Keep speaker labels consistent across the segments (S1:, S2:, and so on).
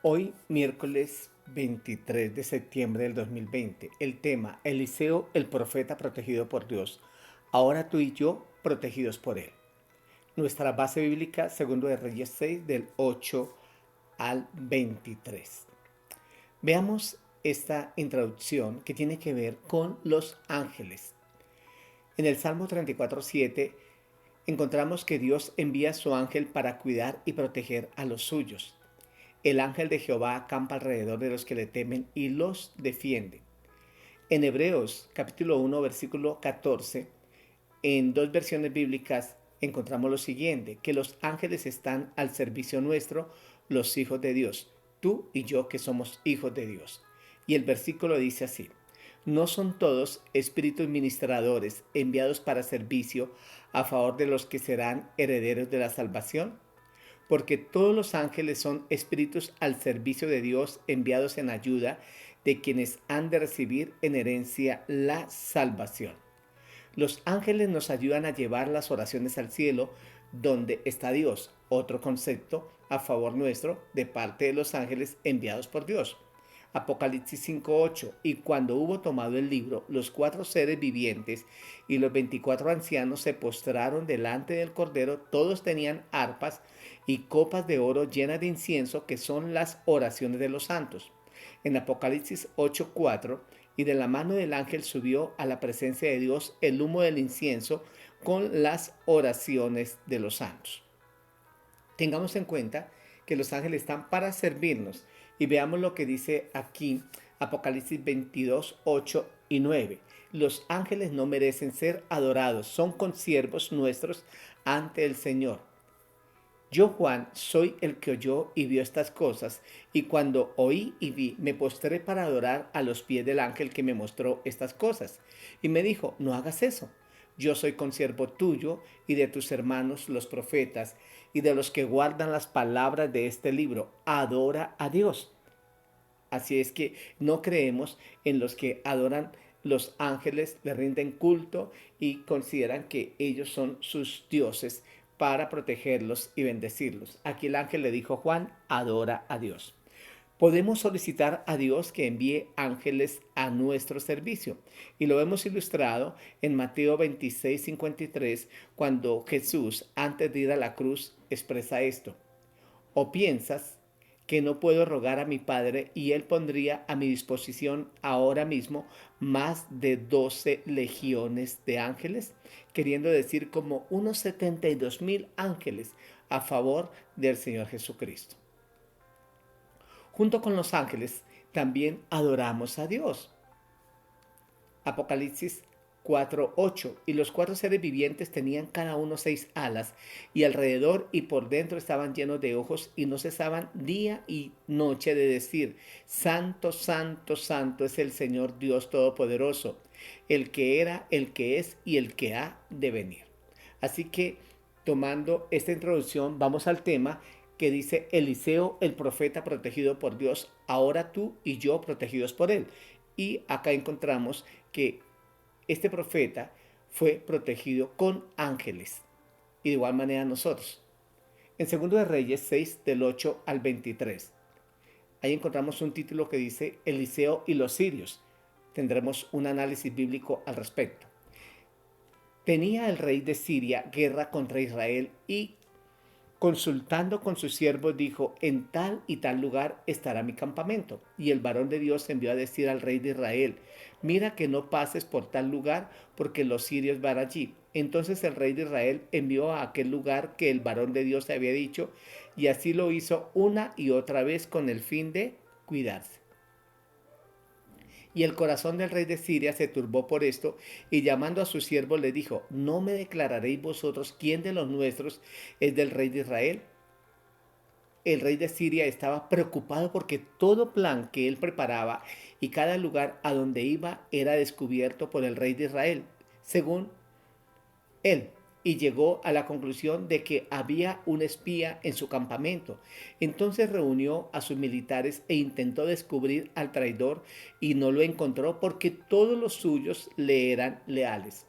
S1: Hoy, miércoles 23 de septiembre del 2020, el tema Eliseo, el profeta protegido por Dios. Ahora tú y yo protegidos por él. Nuestra base bíblica, segundo de Reyes 6, del 8 al 23. Veamos esta introducción que tiene que ver con los ángeles. En el Salmo 34:7 encontramos que Dios envía a su ángel para cuidar y proteger a los suyos. El ángel de Jehová acampa alrededor de los que le temen y los defiende. En Hebreos capítulo 1 versículo 14, en dos versiones bíblicas encontramos lo siguiente, que los ángeles están al servicio nuestro, los hijos de Dios, tú y yo que somos hijos de Dios. Y el versículo dice así: ¿no son todos espíritus ministradores enviados para servicio a favor de los que serán herederos de la salvación? Porque todos los ángeles son espíritus al servicio de Dios enviados en ayuda de quienes han de recibir en herencia la salvación. Los ángeles nos ayudan a llevar las oraciones al cielo, donde está Dios, otro concepto a favor nuestro de parte de los ángeles enviados por Dios. Apocalipsis 5:8. Y cuando hubo tomado el libro, los 4 seres vivientes y los 24 ancianos se postraron delante del Cordero. Todos tenían arpas y copas de oro llenas de incienso, que son las oraciones de los santos. En Apocalipsis 8:4, y de la mano del ángel subió a la presencia de Dios el humo del incienso con las oraciones de los santos. Tengamos en cuenta que los ángeles están para servirnos, y veamos lo que dice aquí Apocalipsis 22, 8 y 9. Los ángeles no merecen ser adorados, son consiervos nuestros ante el Señor. Yo, Juan, soy el que oyó y vio estas cosas, y cuando oí y vi, me postré para adorar a los pies del ángel que me mostró estas cosas. Y me dijo: no hagas eso. Yo soy consiervo tuyo y de tus hermanos los profetas, y de los que guardan las palabras de este libro. Adora a Dios. Así es que no creemos en los que adoran los ángeles, le rinden culto y consideran que ellos son sus dioses para protegerlos y bendecirlos. Aquí el ángel le dijo a Juan: adora a Dios. Podemos solicitar a Dios que envíe ángeles a nuestro servicio. Y lo hemos ilustrado en Mateo 26:53, cuando Jesús, antes de ir a la cruz, expresa esto: ¿o piensas que no puedo rogar a mi Padre y Él pondría a mi disposición ahora mismo más de 12 legiones de ángeles? Queriendo decir como unos 72,000 ángeles a favor del Señor Jesucristo. Junto con los ángeles también adoramos a Dios. Apocalipsis 4:8. Y los 4 seres vivientes tenían cada uno 6 alas, y alrededor y por dentro estaban llenos de ojos, y no cesaban día y noche de decir: Santo, santo, santo es el Señor Dios Todopoderoso, el que era, el que es y el que ha de venir. Así que, tomando esta introducción, vamos al tema que dice: Eliseo, el profeta protegido por Dios, ahora tú y yo protegidos por él. Y acá encontramos que este profeta fue protegido con ángeles, y de igual manera nosotros. En segundo de Reyes 6, del 8 al 23, ahí encontramos un título que dice Eliseo y los sirios. Tendremos un análisis bíblico al respecto. Tenía el rey de Siria guerra contra Israel, y consultando con sus siervos dijo: en tal y tal lugar estará mi campamento. Y el varón de Dios envió a decir al rey de Israel: mira que no pases por tal lugar, porque los sirios van allí. Entonces el rey de Israel envió a aquel lugar que el varón de Dios había dicho, y así lo hizo una y otra vez con el fin de cuidarse. Y el corazón del rey de Siria se turbó por esto, y llamando a sus siervos le dijo: ¿no me declararéis vosotros quién de los nuestros es del rey de Israel? El rey de Siria estaba preocupado porque todo plan que él preparaba y cada lugar a donde iba era descubierto por el rey de Israel, según él, y llegó a la conclusión de que había un espía en su campamento. Entonces reunió a sus militares e intentó descubrir al traidor, y no lo encontró porque todos los suyos le eran leales.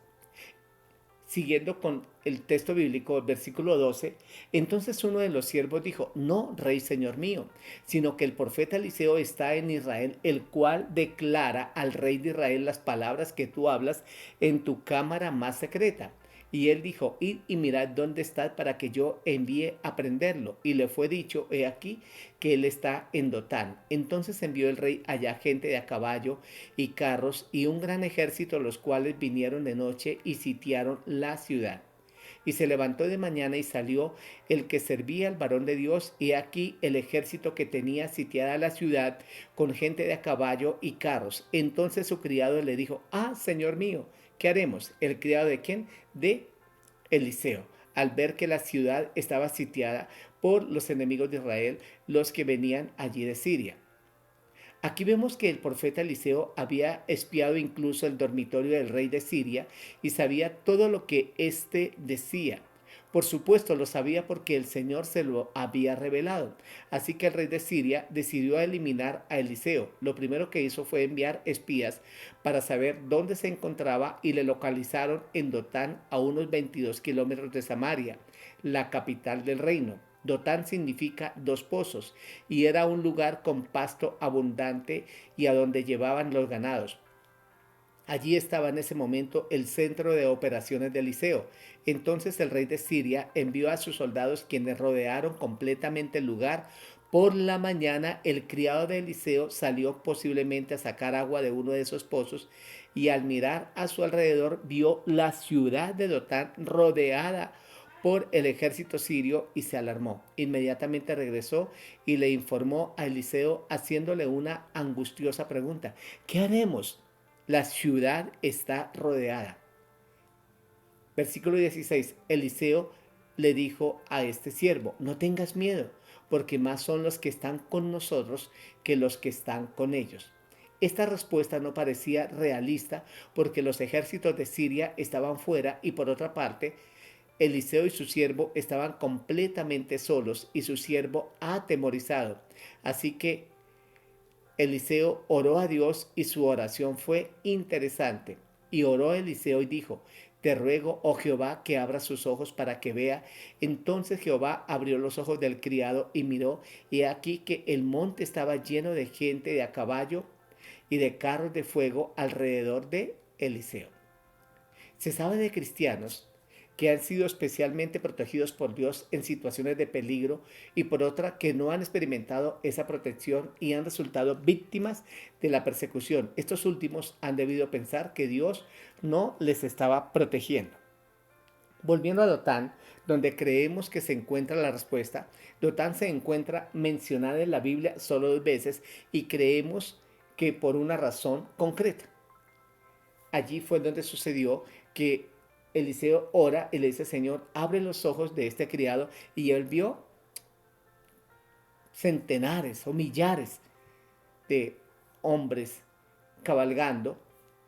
S1: Siguiendo con el texto bíblico, versículo 12, entonces uno de los siervos dijo, no, rey señor mío, sino que el profeta Eliseo está en Israel, el cual declara al rey de Israel las palabras que tú hablas en tu cámara más secreta. Y él dijo, id y mirad dónde está para que yo envíe a prenderlo. Y le fue dicho, he aquí que él está en Dotán. Entonces envió el rey allá gente de a caballo y carros y un gran ejército, los cuales vinieron de noche y sitiaron la ciudad. Y se levantó de mañana y salió el que servía al varón de Dios, y aquí el ejército que tenía sitiada la ciudad con gente de a caballo y carros. Entonces su criado le dijo, ah, señor mío, ¿qué haremos? ¿El criado de quién? De Eliseo, al ver que la ciudad estaba sitiada por los enemigos de Israel, los que venían allí de Siria. Aquí vemos que el profeta Eliseo había espiado incluso el dormitorio del rey de Siria y sabía todo lo que éste decía. Por supuesto, lo sabía porque el Señor se lo había revelado. Así que el rey de Siria decidió eliminar a Eliseo. Lo primero que hizo fue enviar espías para saber dónde se encontraba y le localizaron en Dotán, a unos 22 kilómetros de Samaria, la capital del reino. Dotán significa dos pozos y era un lugar con pasto abundante y a donde llevaban los ganados. Allí estaba en ese momento el centro de operaciones de Eliseo. Entonces el rey de Siria envió a sus soldados, quienes rodearon completamente el lugar. Por la mañana el criado de Eliseo salió posiblemente a sacar agua de uno de esos pozos, y al mirar a su alrededor vio la ciudad de Dotán rodeada por el ejército sirio y se alarmó. Inmediatamente regresó y le informó a Eliseo, haciéndole una angustiosa pregunta. ¿Qué haremos? La ciudad está rodeada. Versículo 16. Eliseo le dijo a este siervo, no tengas miedo, porque más son los que están con nosotros que los que están con ellos. Esta respuesta no parecía realista porque los ejércitos de Siria estaban fuera, y por otra parte, Eliseo y su siervo estaban completamente solos y su siervo atemorizado. Así que Eliseo oró a Dios y su oración fue interesante. Y oró Eliseo y dijo, te ruego, oh Jehová, que abra sus ojos para que vea. Entonces Jehová abrió los ojos del criado y miró, y aquí que el monte estaba lleno de gente de a caballo y de carros de fuego alrededor de Eliseo. Se sabe de cristianos que han sido especialmente protegidos por Dios en situaciones de peligro, y por otra que no han experimentado esa protección y han resultado víctimas de la persecución. Estos últimos han debido pensar que Dios no les estaba protegiendo. Volviendo a Dotán, donde creemos que se encuentra la respuesta, Dotán se encuentra mencionada en la Biblia solo 2 veces, y creemos que por una razón concreta. Allí fue donde sucedió que Eliseo ora y le dice, Señor, abre los ojos de este criado, y él vio centenares o millares de hombres cabalgando,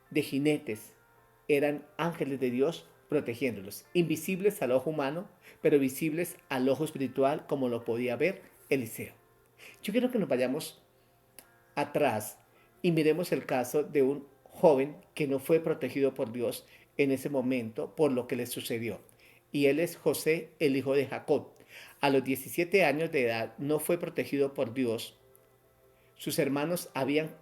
S1: de jinetes. Eran ángeles de Dios protegiéndolos, invisibles al ojo humano, pero visibles al ojo espiritual, como lo podía ver Eliseo. Yo quiero que nos vayamos atrás y miremos el caso de un joven que no fue protegido por Dios en ese momento por lo que le sucedió. Y él es José, el hijo de Jacob. A los 17 años de edad no fue protegido por Dios. Sus hermanos habían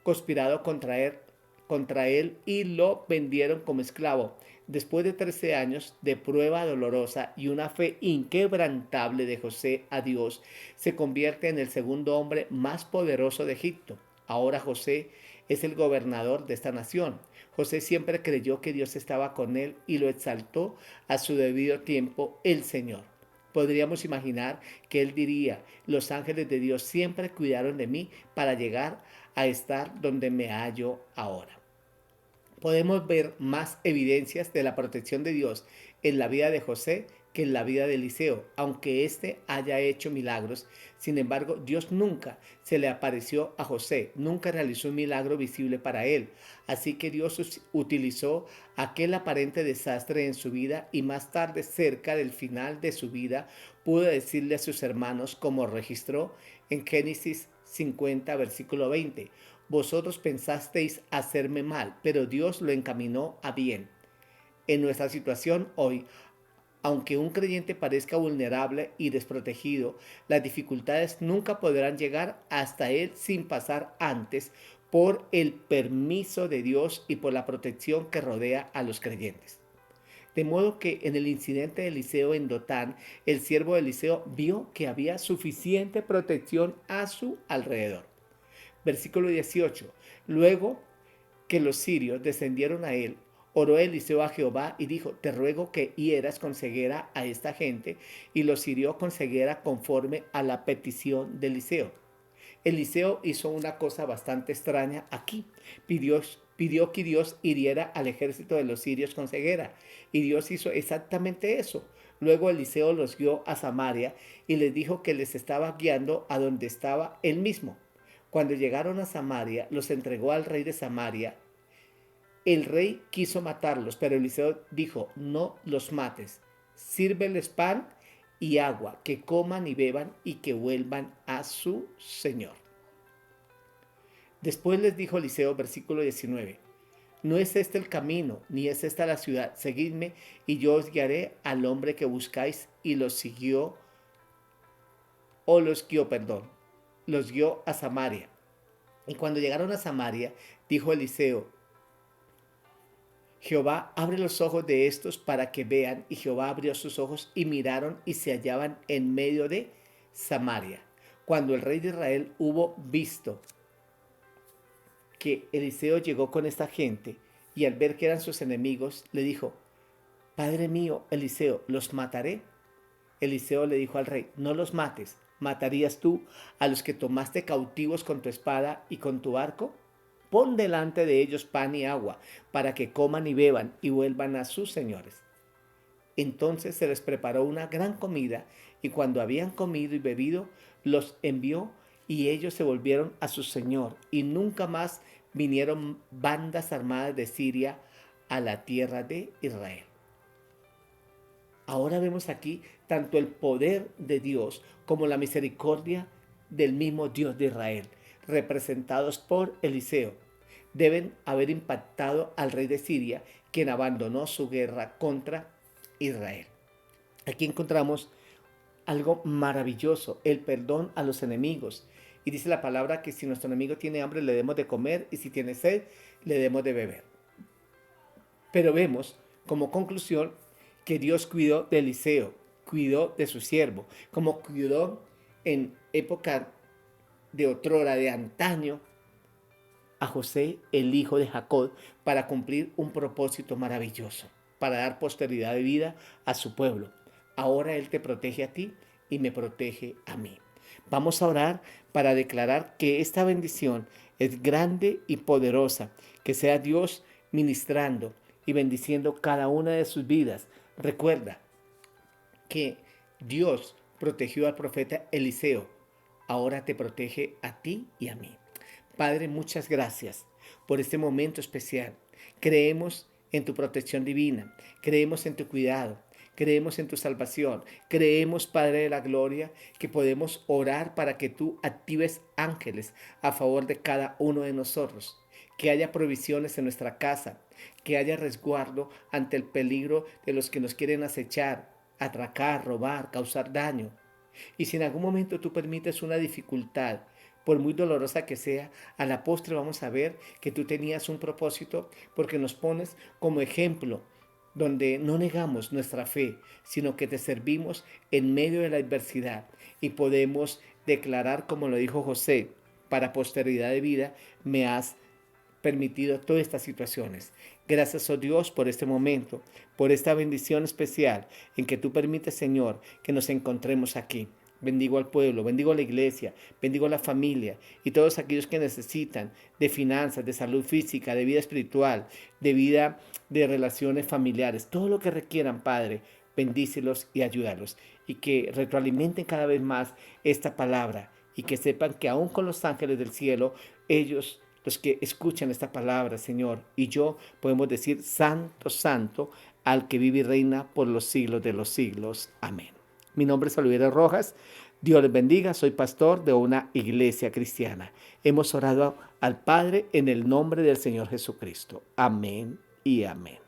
S1: conspirado contra él y lo vendieron como esclavo. Después de 13 años de prueba dolorosa y una fe inquebrantable de José a Dios, se convierte en el segundo hombre más poderoso de Egipto. Ahora José es el gobernador de esta nación. José siempre creyó que Dios estaba con él y lo exaltó a su debido tiempo el Señor. Podríamos imaginar que él diría, los ángeles de Dios siempre cuidaron de mí para llegar a estar donde me hallo ahora. Podemos ver más evidencias de la protección de Dios en la vida de José que en la vida de Eliseo, aunque éste haya hecho milagros. Sin embargo, Dios nunca se le apareció a José, nunca realizó un milagro visible para él. Así que Dios utilizó aquel aparente desastre en su vida, y más tarde, cerca del final de su vida, pudo decirle a sus hermanos, como registró en Génesis 50, versículo 20, vosotros pensasteis hacerme mal, pero Dios lo encaminó a bien. en nuestra situación hoy. Aunque un creyente parezca vulnerable y desprotegido, las dificultades nunca podrán llegar hasta él sin pasar antes por el permiso de Dios y por la protección que rodea a los creyentes. De modo que en el incidente de Eliseo en Dotán, el siervo de Eliseo vio que había suficiente protección a su alrededor. Versículo 18. Luego que los sirios descendieron a él, oró Eliseo a Jehová y dijo: te ruego que hieras con ceguera a esta gente. Y los hirió con ceguera conforme a la petición de Eliseo. Eliseo hizo una cosa bastante extraña aquí. Pidió que Dios hiriera al ejército de los sirios con ceguera. Y Dios hizo exactamente eso. Luego Eliseo los guió a Samaria y les dijo que les estaba guiando a donde estaba él mismo. Cuando llegaron a Samaria, los entregó al rey de Samaria. El rey quiso matarlos, pero Eliseo dijo: no los mates, sírveles pan y agua, que coman y beban y que vuelvan a su señor. Después les dijo Eliseo, versículo 19: no es este el camino, ni es esta la ciudad. Seguidme y yo os guiaré al hombre que buscáis. Y los guió a Samaria. Y cuando llegaron a Samaria, dijo Eliseo: Jehová, abre los ojos de estos para que vean. Y Jehová abrió sus ojos y miraron y se hallaban en medio de Samaria. Cuando el rey de Israel hubo visto que Eliseo llegó con esta gente y al ver que eran sus enemigos, le dijo: Padre mío, Eliseo, ¿los mataré? Eliseo le dijo al rey: no los mates. ¿Matarías tú a los que tomaste cautivos con tu espada y con tu arco? Pon delante de ellos pan y agua, para que coman y beban y vuelvan a sus señores. Entonces se les preparó una gran comida, y cuando habían comido y bebido, los envió, y ellos se volvieron a su señor, y nunca más vinieron bandas armadas de Siria a la tierra de Israel. Ahora vemos aquí tanto el poder de Dios como la misericordia del mismo Dios de Israel, representados por Eliseo. Deben haber impactado al rey de Siria, quien abandonó su guerra contra Israel. Aquí encontramos algo maravilloso: el perdón a los enemigos. Y dice la palabra que si nuestro enemigo tiene hambre, le demos de comer, y si tiene sed, le demos de beber. Pero vemos como conclusión que Dios cuidó de Eliseo, cuidó de su siervo, como cuidó en época de otrora, de antaño, a José, el hijo de Jacob, para cumplir un propósito maravilloso, para dar posteridad de vida a su pueblo. Ahora Él te protege a ti y me protege a mí. Vamos a orar para declarar que esta bendición es grande y poderosa, que sea Dios ministrando y bendiciendo cada una de sus vidas. Recuerda que Dios protegió al profeta Eliseo, ahora te protege a ti y a mí. Padre, muchas gracias por este momento especial. Creemos en tu protección divina, creemos en tu cuidado, creemos en tu salvación, creemos, Padre de la gloria, que podemos orar para que tú actives ángeles a favor de cada uno de nosotros, que haya provisiones en nuestra casa, que haya resguardo ante el peligro de los que nos quieren acechar, atracar, robar, causar daño. Y si en algún momento tú permites una dificultad, por muy dolorosa que sea, a la postre vamos a ver que tú tenías un propósito, porque nos pones como ejemplo, donde no negamos nuestra fe, sino que te servimos en medio de la adversidad, y podemos declarar, como lo dijo José: para posteridad de vida me has permitido todas estas situaciones. Gracias, oh Dios, por este momento, por esta bendición especial en que tú permites, Señor, que nos encontremos aquí. Bendigo al pueblo, bendigo a la iglesia, bendigo a la familia y todos aquellos que necesitan de finanzas, de salud física, de vida espiritual, de vida de relaciones familiares, todo lo que requieran, Padre. Bendícelos y ayúdalos, y que retroalimenten cada vez más esta palabra, y que sepan que aún con los ángeles del cielo, ellos, los que escuchan esta palabra, Señor, y yo, podemos decir: santo, santo, al que vive y reina por los siglos de los siglos. Amén. Mi nombre es Oliverio Rojas. Dios les bendiga. Soy pastor de una iglesia cristiana. Hemos orado al Padre en el nombre del Señor Jesucristo. Amén y amén.